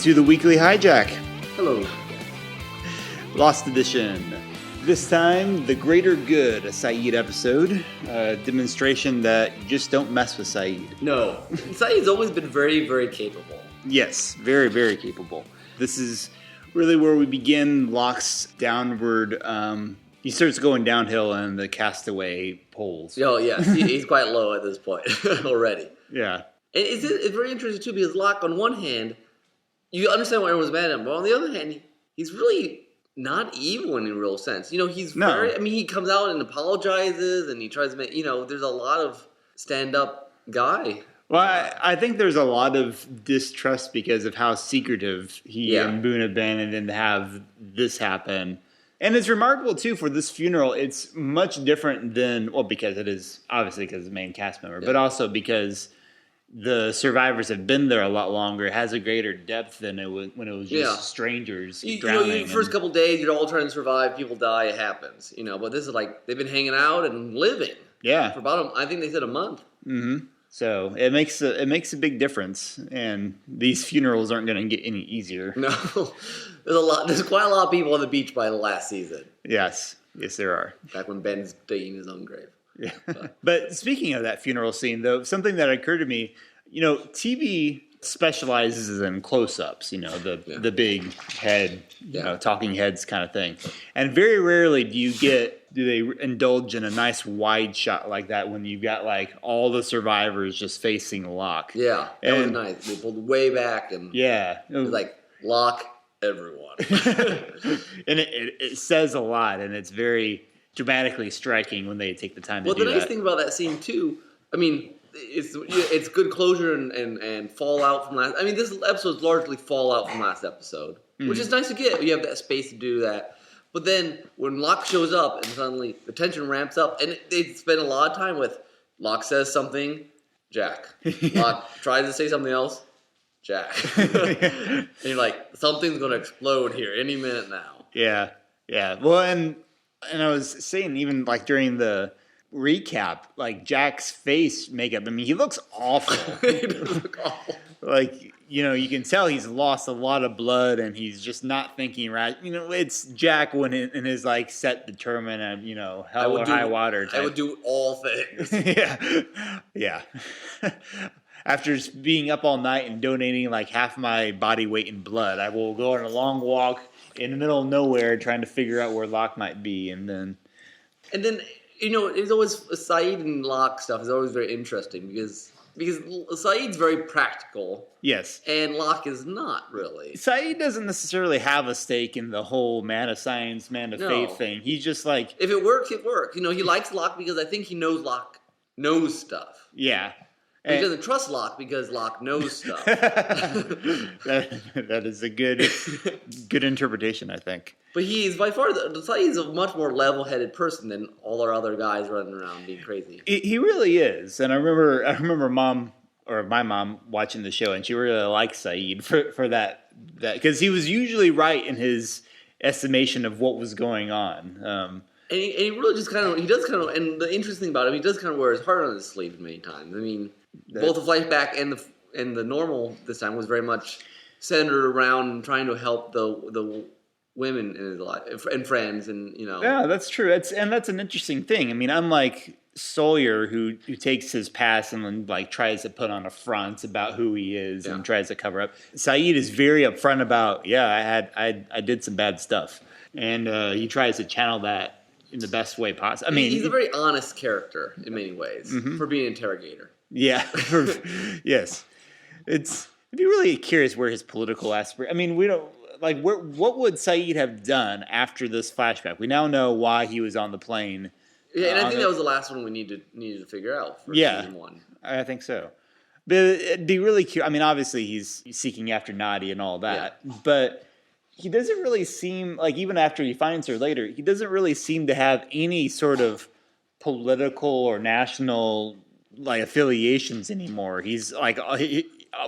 to the Weekly Hijack. Hello. Lost Edition. This time, The Greater Good, a Sayid episode. A demonstration that you just don't mess with Sayid. No. Sayid's always been very, very capable. Yes, very, very capable. This is really where we begin Locke's downward... he starts going downhill in the castaway poles. Oh, yes. He's quite low at this point already. Yeah. And it's very interesting, too, because Locke, on one hand, you understand why everyone's mad at him, but on the other hand, he's really not evil in a real sense. You know, he's very... I mean, he comes out and apologizes, and he tries to make... You know, there's a lot of stand-up guy. Well, I think there's a lot of distrust because of how secretive he and Boone have been, and then to have this happen. And it's remarkable, too, for this funeral. It's much different than... Well, because it is... Obviously, because it's a main cast member, but also because... the survivors have been there a lot longer. It has a greater depth than it was when it was just strangers drowning. You know, first couple days, you're all trying to survive. People die. It happens. You know, but this is like they've been hanging out and living. Yeah, for about I think they said a month. Mm-hmm. So it makes a big difference, and these funerals aren't going to get any easier. No, There's quite a lot of people on the beach by the last season. Yes, there are. Back when Ben's digging his own grave. Yeah. But speaking of that funeral scene, though, something that occurred to me, you know, TV specializes in close-ups, you know, the big head, you know, talking heads kind of thing. And very rarely do they indulge in a nice wide shot like that when you've got, like, all the survivors just facing Locke. Yeah, that was nice. They pulled way back and it was like, Locke, everyone. And it says a lot, and it's very... dramatically striking when they take the time to do that. Well, the nice thing about that scene, too, I mean, it's good closure and fallout from last... I mean, this episode's largely fallout from last episode, which is nice to get. You have that space to do that. But then, when Locke shows up and suddenly the tension ramps up, and they spend a lot of time with Locke says something, Jack. Locke tries to say something else, Jack. And you're like, something's going to explode here any minute now. Yeah. Well, and I was saying, even like during the recap, like Jack's face makeup, I mean, he looks awful. He does look awful. Like, you know, you can tell he's lost a lot of blood and he's just not thinking right. You know, it's Jack when in his like set determined and, you know, hell or high water type. I would do all things. Yeah. After being up all night and donating like half my body weight in blood, I will go on a long walk in the middle of nowhere trying to figure out where Locke might be, and then you know, it's always Sayid and Locke stuff is always very interesting because Sayid's very practical. Yes. And Locke is not really. Sayid doesn't necessarily have a stake in the whole man of science, man of faith thing. He's just like... If it works, it works. You know, he likes Locke because I think he knows Locke knows stuff. Yeah. He doesn't trust Locke because Locke knows stuff. that is a good interpretation, I think. But he's by far he's a much more level-headed person than all our other guys running around being crazy. He really is, and I remember my mom watching the show, and she really liked Sayid for that because he was usually right in his estimation of what was going on. And he really just and the interesting thing about him, he does kind of wear his heart on his sleeve many times. I mean, both the flashback and the normal this time was very much centered around trying to help the women in his life and friends, and you know. Yeah, that's true. That's an interesting thing. I mean, unlike Sawyer, who takes his past and then like tries to put on a front about who he is and tries to cover up, Sayid is very upfront about I did some bad stuff, and he tries to channel that in the best way possible. I mean, he's a very honest character in many ways for being an interrogator. Yeah, yes. I'd be really curious where his political aspiration. I mean, we don't like what would Sayid have done after this flashback? We now know why he was on the plane. Yeah, and I think that was the last one we needed to figure out for season 1. I think so. But it'd be really curious. I mean, obviously he's seeking after Nadi and all that, but he doesn't really seem like, even after he finds her later, he doesn't really seem to have any sort of political or national like affiliations anymore. He's like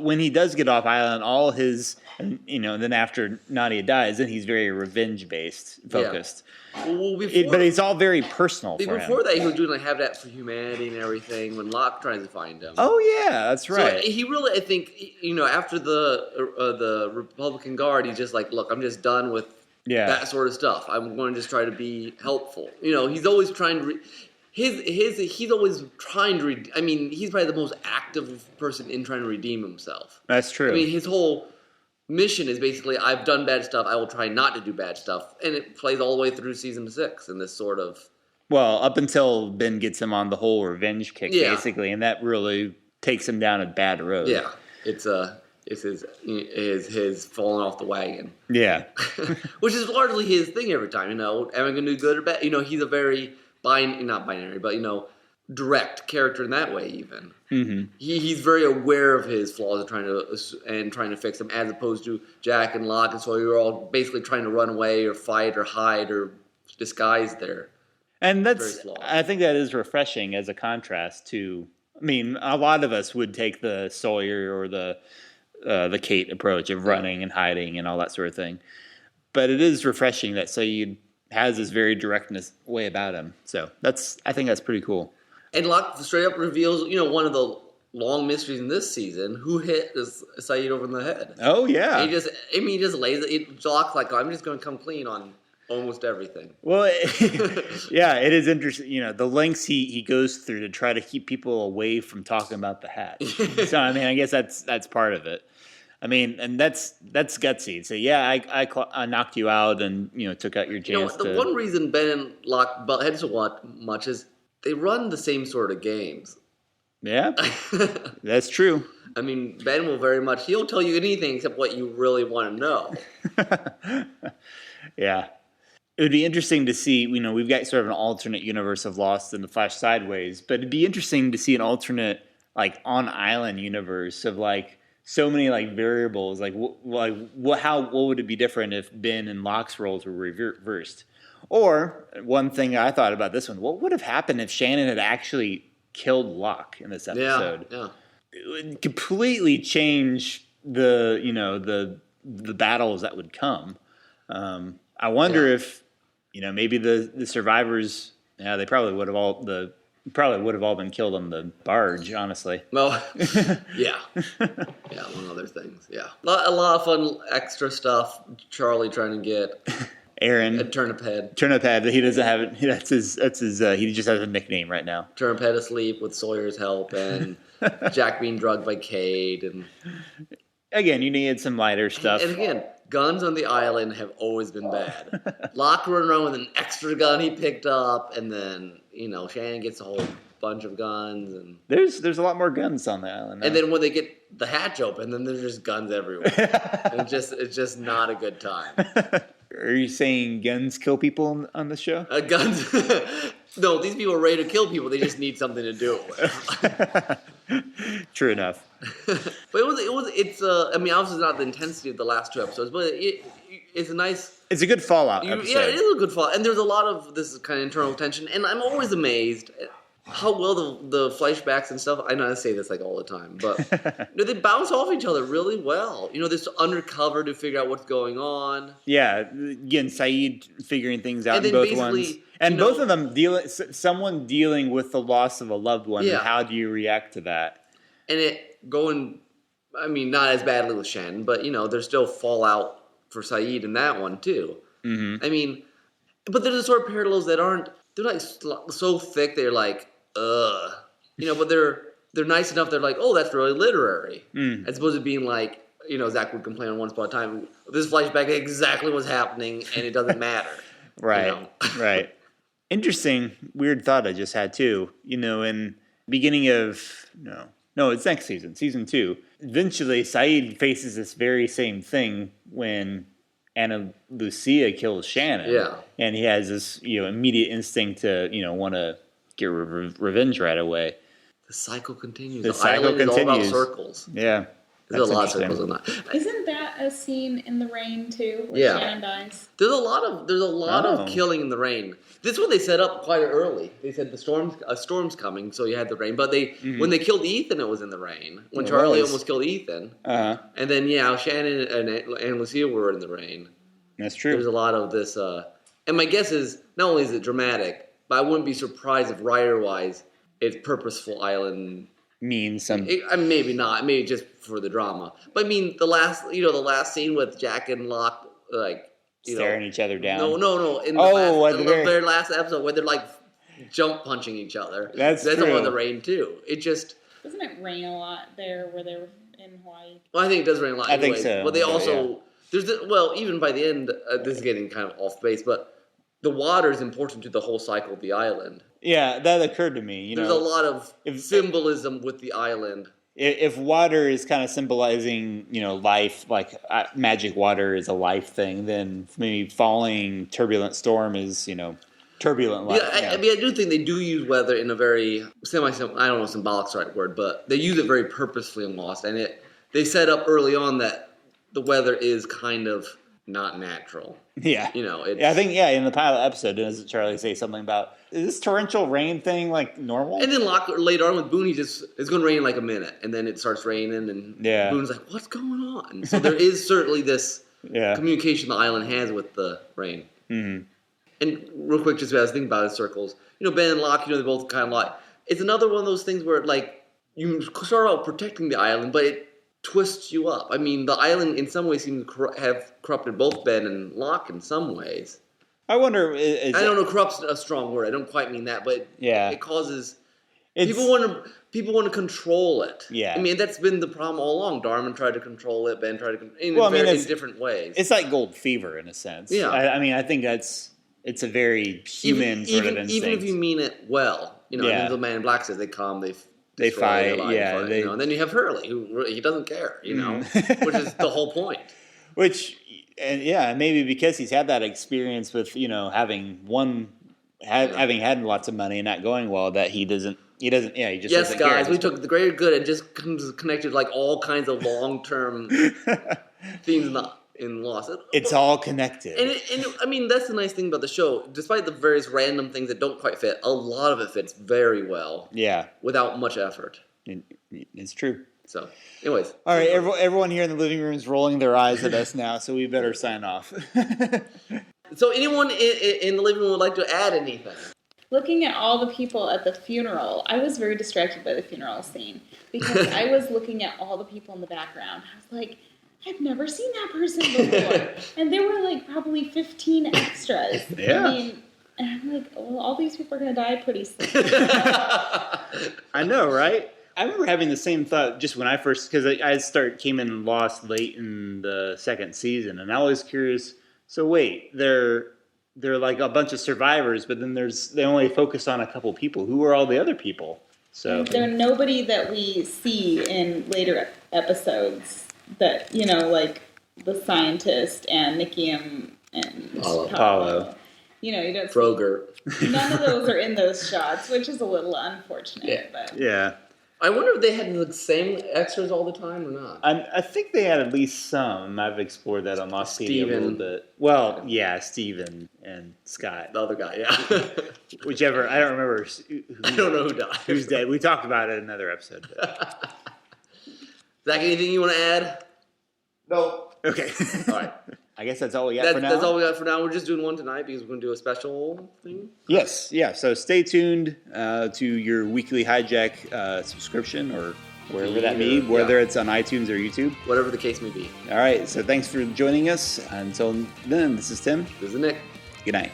when he does get off island, all his, then after Nadia dies, then he's very revenge-based, focused. Well, but it's all very personal for him. Before that, he was doing like Habitat for Humanity and everything when Locke tries to find him. Oh, yeah, that's right. So he really, I think, after the Republican Guard, he's just like, look, I'm just done with that sort of stuff. I'm going to just try to be helpful. He's always trying to... He's always trying to... he's probably the most active person in trying to redeem himself. That's true. His whole... mission is basically, I've done bad stuff, I will try not to do bad stuff. And it plays all the way through season 6 in this sort of... Well, up until Ben gets him on the whole revenge kick, basically, and that really takes him down a bad road. Yeah, it's his falling off the wagon. Yeah. Which is largely his thing every time, am I going to do good or bad? He's a very, not binary, but, direct character in that way even. Mm-hmm. He's very aware of his flaws and trying to fix them, as opposed to Jack and Locke and Sawyer, all basically trying to run away or fight or hide or disguise their... And I think that is refreshing as a contrast to... a lot of us would take the Sawyer or the Kate approach of running and hiding and all that sort of thing. But it is refreshing that Sayid has this very directness way about him. So I think that's pretty cool. And Locke straight up reveals, one of the long mysteries in this season, who hit Sayid over in the head. Oh, yeah. And he just lays it. Locke's like, I'm just going to come clean on almost everything. Well, yeah, it is interesting. The lengths he goes through to try to keep people away from talking about the hat. So, I guess that's part of it. And that's gutsy. So, yeah, I knocked you out and, took out your chance. The one reason Ben and Locke butt heads so much is they run the same sort of games. Yeah, that's true. Ben will very much, he'll tell you anything except what you really want to know. Yeah. It would be interesting to see, we've got sort of an alternate universe of Lost and The Flash Sideways, but it'd be interesting to see an alternate, on-island universe of, so many, variables. What would it be different if Ben and Locke's roles were reversed? Or, one thing I thought about this one, what would have happened if Shannon had actually killed Locke in this episode? Yeah. It would completely change the battles that would come. I wonder if, maybe the survivors, they probably would have all been killed on the barge, honestly. Well, yeah. Yeah, among other things, yeah. A lot of fun extra stuff Charlie trying to get... Aaron. Turnip Head. Turnip Head. He doesn't have it. That's his. He just has a nickname right now. Turnip Head asleep with Sawyer's help, and Jack being drugged by Cade, and again, you needed some lighter stuff. And again, guns on the island have always been bad. Locke running around with an extra gun he picked up, and then Shannon gets a whole bunch of guns, and there's a lot more guns on the island now. And then when they get the hatch open, then there's just guns everywhere. And it's just not a good time. Are you saying guns kill people on the show? Guns? No, these people are ready to kill people. They just need something to do it with. True enough. But it's obviously not the intensity of the last 2 episodes, but it's a nice... It's a good fallout episode. Yeah, it is a good fallout. And there's a lot of this kind of internal tension. And I'm always amazed at how well the flashbacks and stuff, I know I say this all the time, but they bounce off each other really well. This undercover to figure out what's going on. Yeah, again, Sayid figuring things out in both ones. And both of them someone dealing with the loss of a loved one. Yeah. And how do you react to that? And it going, not as badly with Shannon, but there's still fallout for Sayid in that one too. Mm-hmm. But there's the sort of parallels that they're so thick they're but they're nice enough. They're oh, that's really literary, as opposed to being Zach would complain on Once Upon a Time. This flashback exactly what's happening, and it doesn't matter. Right, right. Interesting, weird thought I just had too. In beginning of no, it's next season 2. Eventually, Sayid faces this very same thing when Ana Lucia kills Shannon. Yeah, and he has this immediate instinct to want to get revenge right away. The cycle continues. The cycle continues. Is all about circles. Yeah. There's a lot of circles in that. Isn't that a scene in the rain too, where Shannon dies? There's a lot of killing in the rain. This is what they set up quite early. They said a storm's coming, so you had the rain. But when they killed Ethan, it was in the rain. When Charlie almost killed Ethan, and then Shannon and Lucille were in the rain. That's true. There's a lot of this, and my guess is not only is it dramatic, but I wouldn't be surprised if writer-wise, it's purposeful island. Means some. Maybe not. Maybe just for the drama. But I mean, the last scene with Jack and Locke, staring each other down. No. In the very last episode, where they're like jump punching each other. That's true. On the rain too. It just doesn't it rain a lot there where they were in Hawaii? Well, I think it does rain a lot. I think so. But they also even by the end, this is getting kind of off base, but the water is important to the whole cycle of the island. Yeah, that occurred to me. There's a lot of symbolism with the island. If water is kind of symbolizing, life, like magic water is a life thing, then maybe falling turbulent storm is, turbulent life. Yeah, I do think they do use weather in a very I don't know if symbolic's the right word, but they use it very purposefully in Lost. And they set up early on that the weather is kind of not natural. Yeah. I think, in the pilot episode, doesn't Charlie say something about, is this torrential rain thing like normal? And then Locke, later on with Boone, it's going to rain in like a minute. And then it starts raining and Boone's like, what's going on? So there is certainly this communication the island has with the rain. Mm-hmm. And real quick, just as I think about it, circles, Ben and Locke, they both kind of like, it's another one of those things where like you start out protecting the island, but it twists you up. I mean, the island in some ways seems to have corrupted both Ben and Locke in some ways. I wonder. I don't know. Corrupt's a strong word. I don't quite mean that, but it causes people want to control it. Yeah, I mean that's been the problem all along. Darman tried to control it. Ben tried to in different ways. It's like gold fever in a sense. Yeah, I think it's a very human sort of instinct. Even if you mean it well, the Man in Black says they come, they fight, and then you have Hurley, who he doesn't care, which is the whole point. Maybe because he's had that experience with having having had lots of money and not going well, that he just doesn't guys, we took the greater good and just connected like all kinds of long term themes in Lost. It's all connected, and I mean that's the nice thing about the show. Despite the various random things that don't quite fit, a lot of it fits very well. Yeah, without much effort. It's true. So, anyways. All right, everyone here in the living room is rolling their eyes at us now, so we better sign off. So, anyone in the living room would like to add anything? Looking at all the people at the funeral, I was very distracted by the funeral scene because I was looking at all the people in the background. I was like, I've never seen that person before. And there were like probably 15 extras. Yeah. I mean, and I'm like, well, all these people are going to die pretty soon. I know, right? I remember having the same thought just when I first, because I came in Lost late in the second season, and I was curious. So wait, they're like a bunch of survivors, but then they only focus on a couple people. Who are all the other people? So they're nobody that we see in later episodes. That like the scientist and Nikki and Paulo. You don't Kroger. None of those are in those shots, which is a little unfortunate. Yeah. But yeah. I wonder if they had the same extras all the time or not. I think they had at least some. I've explored that on Lost TV a little bit. Well, Steven and Scott. The other guy, yeah. Whichever. I don't remember. I don't know who died. Who's dead. We talked about it in another episode. Zach, anything you want to add? No. Okay. All right. I guess that's all we got for now. That's all we got for now. We're just doing one tonight because we're going to do a special thing. Yes. Yeah. So stay tuned to your Weekly Hijack subscription or wherever that may be, whether it's on iTunes or YouTube. Whatever the case may be. All right. So thanks for joining us. Until then, this is Tim. This is Nick. Good night.